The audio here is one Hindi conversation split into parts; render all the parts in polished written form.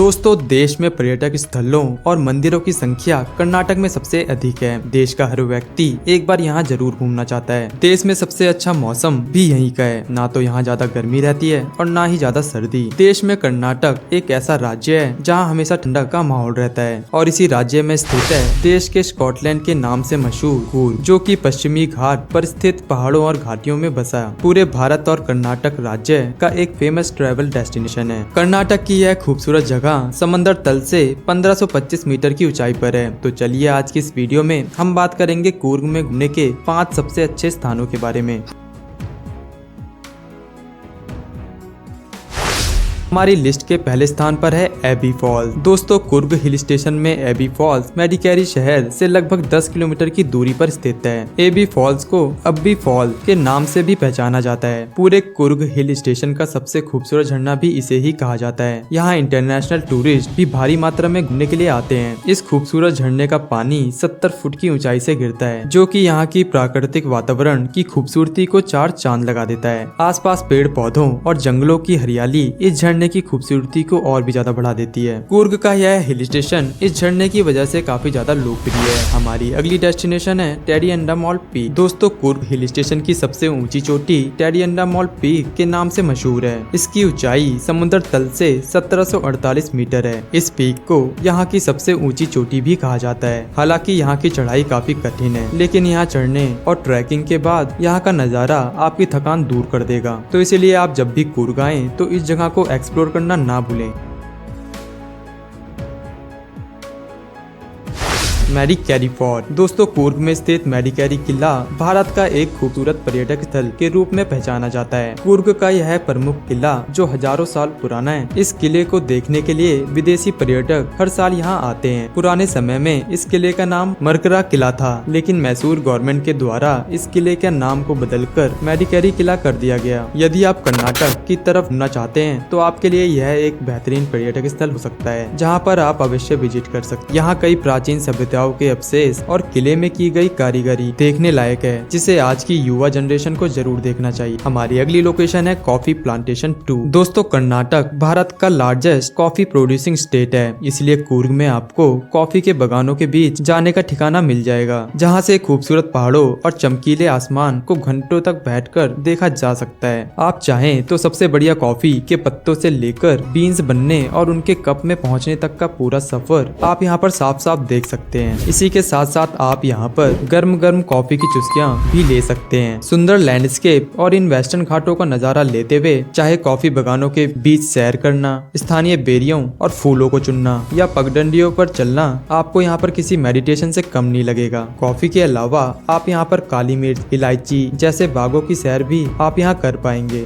दोस्तों, देश में पर्यटक स्थलों और मंदिरों की संख्या कर्नाटक में सबसे अधिक है। देश का हर व्यक्ति एक बार यहाँ जरूर घूमना चाहता है। देश में सबसे अच्छा मौसम भी यहीं का है। ना तो यहाँ ज्यादा गर्मी रहती है और ना ही ज्यादा सर्दी। देश में कर्नाटक एक ऐसा राज्य है जहाँ हमेशा ठंडा का माहौल रहता है और इसी राज्य में स्थित है देश के स्कॉटलैंड के नाम से मशहूर कूर्ग, जो कि पश्चिमी घाट पर स्थित पहाड़ों और घाटियों में बसा पूरे भारत और कर्नाटक राज्य का एक फेमस ट्रैवल डेस्टिनेशन है। कर्नाटक की यह खूबसूरत जगह समंदर तल से 1525 मीटर की ऊंचाई पर है। तो चलिए आज की इस वीडियो में हम बात करेंगे कूर्ग में घूमने के 5 सबसे अच्छे स्थानों के बारे में। हमारी लिस्ट के पहले स्थान पर है एबी फॉल्स। दोस्तों, कूर्ग हिल स्टेशन में एबी फॉल्स मेडिकेरी शहर से लगभग 10 किलोमीटर की दूरी पर स्थित है। एबी फॉल्स को अब्बी फॉल के नाम से भी पहचाना जाता है। पूरे कूर्ग हिल स्टेशन का सबसे खूबसूरत झरना भी इसे ही कहा जाता है। यहाँ इंटरनेशनल टूरिस्ट भी भारी मात्रा में घूमने के लिए आते हैं। इस खूबसूरत झरने का पानी 70 फुट की ऊंचाई से गिरता है, जो कि यहाँ की प्राकृतिक वातावरण की खूबसूरती को 4 चांद लगा देता है। आसपास पेड़ पौधों और जंगलों की हरियाली इस झरने की खूबसूरती को और भी ज्यादा बढ़ा देती है। कूर्ग का यह हिल स्टेशन इस झरने की वजह से काफी ज्यादा लोकप्रिय है। हमारी अगली डेस्टिनेशन है टेरिएंडामोल पीक। दोस्तों, कूर्ग हिल स्टेशन की सबसे ऊंची चोटी टेरिएंडामोल पीक के नाम से मशहूर है। इसकी ऊंचाई समुद्र तल से 1748 मीटर है। इस पीक को यहाँ की सबसे ऊंची चोटी भी कहा जाता है। हालांकि यहाँ की चढ़ाई काफी कठिन है, लेकिन यहाँ चढ़ने और ट्रैकिंग के बाद यहाँ का नजारा आपकी थकान दूर कर देगा। तो इसीलिए आप जब भी कूर्ग आए तो इस जगह को एक्सप्लोर करना ना भूलें। मेडिकेरी फोर्ट। दोस्तों, कूर्ग में स्थित मेडिकेरी किला भारत का एक खूबसूरत पर्यटक स्थल के रूप में पहचाना जाता है। कूर्ग का यह प्रमुख किला जो हजारों साल पुराना है। इस किले को देखने के लिए विदेशी पर्यटक हर साल यहाँ आते हैं। पुराने समय में इस किले का नाम मरकरा किला था, लेकिन मैसूर गवर्नमेंट के द्वारा इस किले के नाम को बदलकर मेडिकेरी किला कर दिया गया। यदि आप कर्नाटक की तरफ घूमना चाहते हैं तो आपके लिए यह एक बेहतरीन पर्यटक स्थल हो सकता है, जहाँ पर आप अवश्य विजिट कर सकते हैं। यहाँ कई प्राचीन सभ्यता के अवशेष और किले में की गई कारीगरी देखने लायक है, जिसे आज की युवा जनरेशन को जरूर देखना चाहिए। हमारी अगली लोकेशन है कॉफी प्लांटेशन 2। दोस्तों, कर्नाटक भारत का लार्जेस्ट कॉफी प्रोड्यूसिंग स्टेट है, इसलिए कूर्ग में आपको कॉफी के बागानों के बीच जाने का ठिकाना मिल जाएगा, जहां से खूबसूरत पहाड़ों और चमकीले आसमान को घंटों तक बैठकर देखा जा सकता है। आप चाहें तो सबसे बढ़िया कॉफी के पत्तों से लेकर बीन्स बनने और उनके कप में पहुंचने तक का पूरा सफर आप यहां पर साफ साफ देख सकते हैं। इसी के साथ साथ आप यहाँ पर गर्म गर्म कॉफी की चुस्कियाँ भी ले सकते हैं। सुंदर लैंडस्केप और इन वेस्टर्न घाटों का नजारा लेते हुए चाहे कॉफी बागानों के बीच सैर करना, स्थानीय बेरियों और फूलों को चुनना या पगडंडियों पर चलना आपको यहाँ पर किसी मेडिटेशन से कम नहीं लगेगा। कॉफी के अलावा आप यहाँ पर काली मिर्च, इलायची जैसे बागों की सैर भी आप यहाँ कर पाएंगे।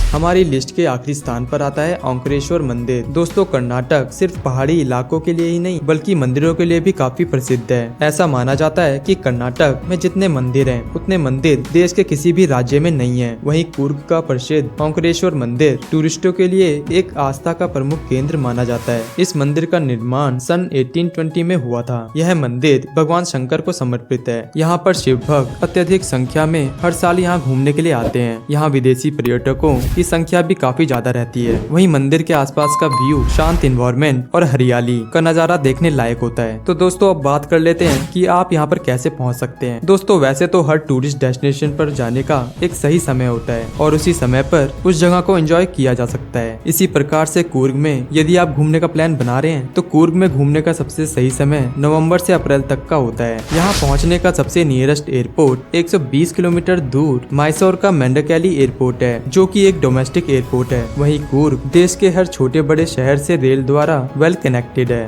हमारी लिस्ट के आखिरी स्थान पर आता है ओंकारेश्वर मंदिर। दोस्तों, कर्नाटक सिर्फ पहाड़ी इलाकों के लिए ही नहीं बल्कि मंदिरों के लिए भी काफी प्रसिद्ध है। ऐसा माना जाता है कि कर्नाटक में जितने मंदिर हैं, उतने मंदिर देश के किसी भी राज्य में नहीं है। वहीं कूर्ग का प्रसिद्ध ओंकारेश्वर मंदिर टूरिस्टों के लिए एक आस्था का प्रमुख केंद्र माना जाता है। इस मंदिर का निर्माण सन 1820 में हुआ था। यह मंदिर भगवान शंकर को समर्पित है। यहाँ पर शिव भक्त अत्यधिक संख्या में हर साल यहाँ घूमने के लिए आते हैं। यहाँ विदेशी पर्यटकों की संख्या भी काफी ज्यादा रहती है। वहीं मंदिर के आसपास का व्यू, शांत एनवायरनमेंट और हरियाली का नजारा देखने लायक होता है। तो दोस्तों, अब बात कर लेते हैं कि आप यहाँ पर कैसे पहुँच सकते हैं। दोस्तों, वैसे तो हर टूरिस्ट डेस्टिनेशन पर जाने का एक सही समय होता है और उसी समय पर उस जगह को एंजॉय किया जा सकता है। इसी प्रकार से कूर्ग में यदि आप घूमने का प्लान बना रहे हैं तो कूर्ग में घूमने का सबसे सही समय नवम्बर से अप्रैल तक का होता है। यहाँ पहुँचने का सबसे नियरेस्ट एयरपोर्ट 120 किलोमीटर दूर मैसूर का मेंडकैली एयरपोर्ट है, जो की एक डोमेस्टिक एयरपोर्ट है। वहीं कूर्ग देश के हर छोटे बड़े शहर से रेल द्वारा वेल कनेक्टेड है।